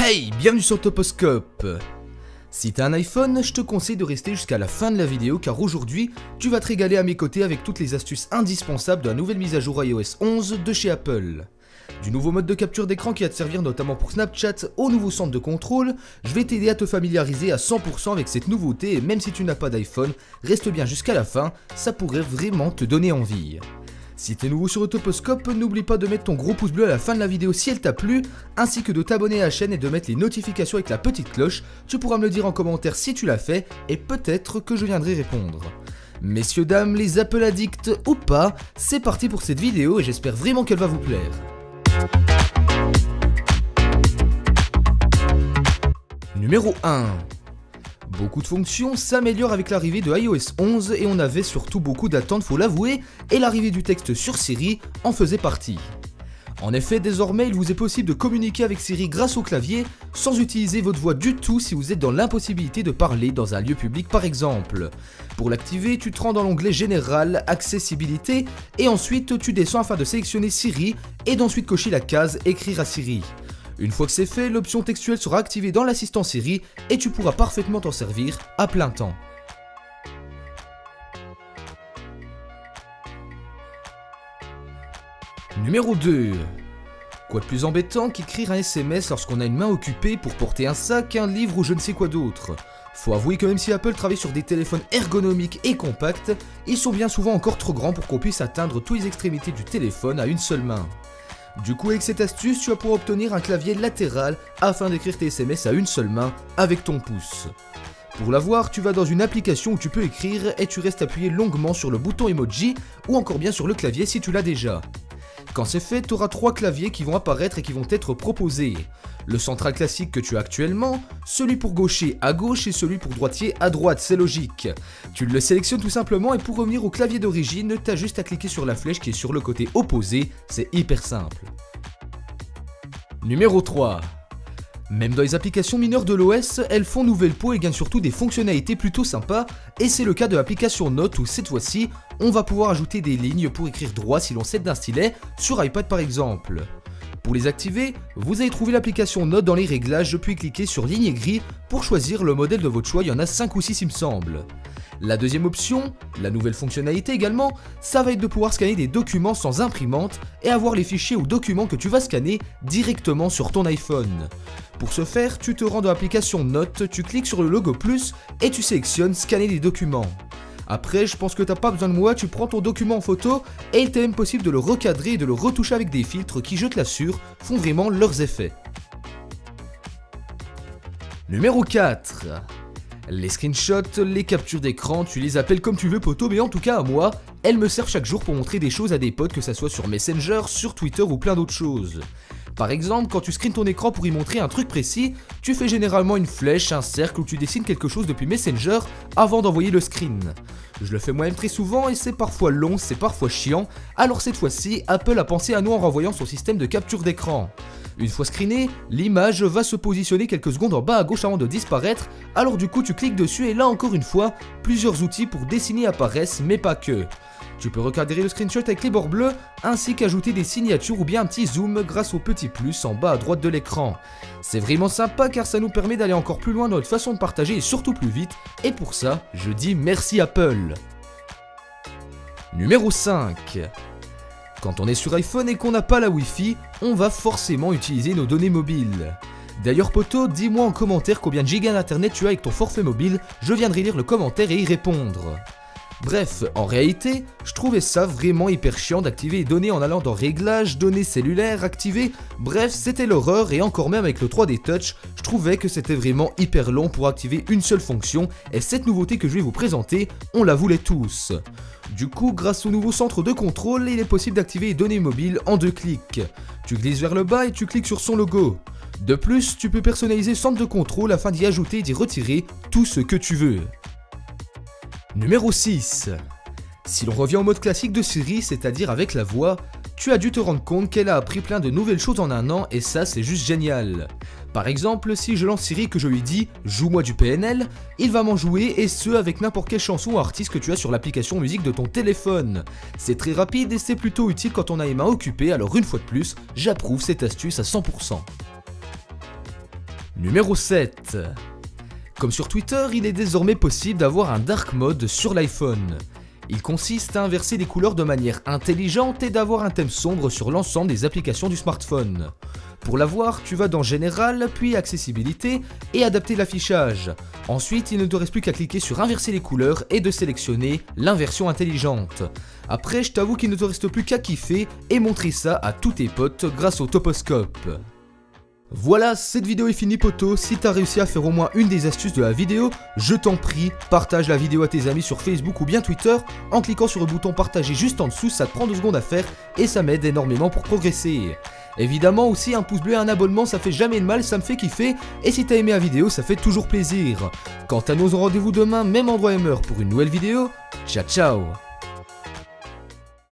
Hey, bienvenue sur Toposcope. Si t'as un iPhone, je te conseille de rester jusqu'à la fin de la vidéo car aujourd'hui, tu vas te régaler à mes côtés avec toutes les astuces indispensables de la nouvelle mise à jour iOS 11 de chez Apple. Du nouveau mode de capture d'écran qui va te servir notamment pour Snapchat au nouveau centre de contrôle, je vais t'aider à te familiariser à 100% avec cette nouveauté et même si tu n'as pas d'iPhone, reste bien jusqu'à la fin, ça pourrait vraiment te donner envie. Si t'es nouveau sur Toposcope, n'oublie pas de mettre ton gros pouce bleu à la fin de la vidéo si elle t'a plu, ainsi que de t'abonner à la chaîne et de mettre les notifications avec la petite cloche, tu pourras me le dire en commentaire si tu l'as fait, et peut-être que je viendrai répondre. Messieurs dames, les Apple addicts ou pas, c'est parti pour cette vidéo et j'espère vraiment qu'elle va vous plaire. Numéro 1. Beaucoup de fonctions s'améliorent avec l'arrivée de iOS 11 et on avait surtout beaucoup d'attentes, faut l'avouer, et l'arrivée du texte sur Siri en faisait partie. En effet, désormais, il vous est possible de communiquer avec Siri grâce au clavier sans utiliser votre voix du tout si vous êtes dans l'impossibilité de parler dans un lieu public par exemple. Pour l'activer, tu te rends dans l'onglet Général, Accessibilité et ensuite tu descends afin de sélectionner Siri et d'ensuite cocher la case Écrire à Siri. Une fois que c'est fait, l'option textuelle sera activée dans l'assistant Siri et tu pourras parfaitement t'en servir à plein temps. Numéro 2. Quoi de plus embêtant qu'écrire un SMS lorsqu'on a une main occupée pour porter un sac, un livre ou je ne sais quoi d'autre. Faut avouer que même si Apple travaille sur des téléphones ergonomiques et compacts, ils sont bien souvent encore trop grands pour qu'on puisse atteindre toutes les extrémités du téléphone à une seule main. Du coup, avec cette astuce, tu vas pouvoir obtenir un clavier latéral afin d'écrire tes SMS à une seule main avec ton pouce. Pour l'avoir, tu vas dans une application où tu peux écrire et tu restes appuyé longuement sur le bouton emoji ou encore bien sur le clavier si tu l'as déjà. Quand c'est fait, tu auras 3 claviers qui vont apparaître et qui vont être proposés. Le central classique que tu as actuellement, celui pour gaucher à gauche et celui pour droitier à droite, c'est logique. Tu le sélectionnes tout simplement et pour revenir au clavier d'origine, tu as juste à cliquer sur la flèche qui est sur le côté opposé, c'est hyper simple. Numéro 3. Même dans les applications mineures de l'OS, elles font nouvelle peau et gagnent surtout des fonctionnalités plutôt sympas, et c'est le cas de l'application Notes où cette fois-ci, on va pouvoir ajouter des lignes pour écrire droit si l'on s'aide d'un stylet, sur iPad par exemple. Pour les activer, vous allez trouver l'application Notes dans les réglages puis cliquer sur ligne et gris pour choisir le modèle de votre choix, il y en a 5 ou 6 il me semble. La deuxième option, la nouvelle fonctionnalité également, ça va être de pouvoir scanner des documents sans imprimante et avoir les fichiers ou documents que tu vas scanner directement sur ton iPhone. Pour ce faire, tu te rends dans l'application Notes, tu cliques sur le logo plus et tu sélectionnes scanner les documents. Après, je pense que t'as pas besoin de moi, tu prends ton document en photo et il t'est même possible de le recadrer et de le retoucher avec des filtres qui, je te l'assure, font vraiment leurs effets. Numéro 4. Les screenshots, les captures d'écran, tu les appelles comme tu veux poto, mais en tout cas à moi, elles me servent chaque jour pour montrer des choses à des potes, que ça soit sur Messenger, sur Twitter ou plein d'autres choses. Par exemple, quand tu screens ton écran pour y montrer un truc précis, tu fais généralement une flèche, un cercle ou tu dessines quelque chose depuis Messenger avant d'envoyer le screen. Je le fais moi-même très souvent et c'est parfois long, c'est parfois chiant, alors cette fois-ci, Apple a pensé à nous en renvoyant son système de capture d'écran. Une fois screenée, l'image va se positionner quelques secondes en bas à gauche avant de disparaître, alors du coup tu cliques dessus et là encore une fois, plusieurs outils pour dessiner apparaissent mais pas que. Tu peux recadrer le screenshot avec les bords bleus, ainsi qu'ajouter des signatures ou bien un petit zoom grâce au petit plus en bas à droite de l'écran. C'est vraiment sympa car ça nous permet d'aller encore plus loin dans notre façon de partager et surtout plus vite, et pour ça, je dis merci Apple. Numéro 5. Quand on est sur iPhone et qu'on n'a pas la Wi-Fi, on va forcément utiliser nos données mobiles. D'ailleurs poto, dis-moi en commentaire combien de gigas d'internet tu as avec ton forfait mobile, je viendrai lire le commentaire et y répondre. Bref, en réalité, je trouvais ça vraiment hyper chiant d'activer les données en allant dans Réglages, données cellulaires, activer, bref, c'était l'horreur et encore même avec le 3D Touch, je trouvais que c'était vraiment hyper long pour activer une seule fonction et cette nouveauté que je vais vous présenter, on la voulait tous. Du coup, grâce au nouveau centre de contrôle, il est possible d'activer les données mobiles en 2 clics. Tu glisses vers le bas et tu cliques sur son logo. De plus, tu peux personnaliser le centre de contrôle afin d'y ajouter et d'y retirer tout ce que tu veux. Numéro 6. Si l'on revient au mode classique de Siri, c'est-à-dire avec la voix, tu as dû te rendre compte qu'elle a appris plein de nouvelles choses en un an et ça c'est juste génial. Par exemple, si je lance Siri et que je lui dis « Joue-moi du PNL », il va m'en jouer et ce avec n'importe quelle chanson ou artiste que tu as sur l'application musique de ton téléphone. C'est très rapide et c'est plutôt utile quand on a les mains occupées, alors une fois de plus, j'approuve cette astuce à 100%. Numéro 7. Comme sur Twitter, il est désormais possible d'avoir un dark mode sur l'iPhone. Il consiste à inverser les couleurs de manière intelligente et d'avoir un thème sombre sur l'ensemble des applications du smartphone. Pour l'avoir, tu vas dans Général, puis Accessibilité et adapter l'affichage. Ensuite, il ne te reste plus qu'à cliquer sur Inverser les couleurs et de sélectionner l'inversion intelligente. Après, je t'avoue qu'il ne te reste plus qu'à kiffer et montrer ça à tous tes potes grâce au toposcope. Voilà, cette vidéo est finie poto. Si t'as réussi à faire au moins une des astuces de la vidéo, je t'en prie, partage la vidéo à tes amis sur Facebook ou bien Twitter en cliquant sur le bouton partager juste en dessous, ça te prend 2 secondes à faire et ça m'aide énormément pour progresser. Évidemment aussi un pouce bleu et un abonnement, ça fait jamais de mal, ça me fait kiffer et si t'as aimé la vidéo, ça fait toujours plaisir. Quant à nous, on se rendez-vous demain, même endroit et heure pour une nouvelle vidéo. Ciao ciao.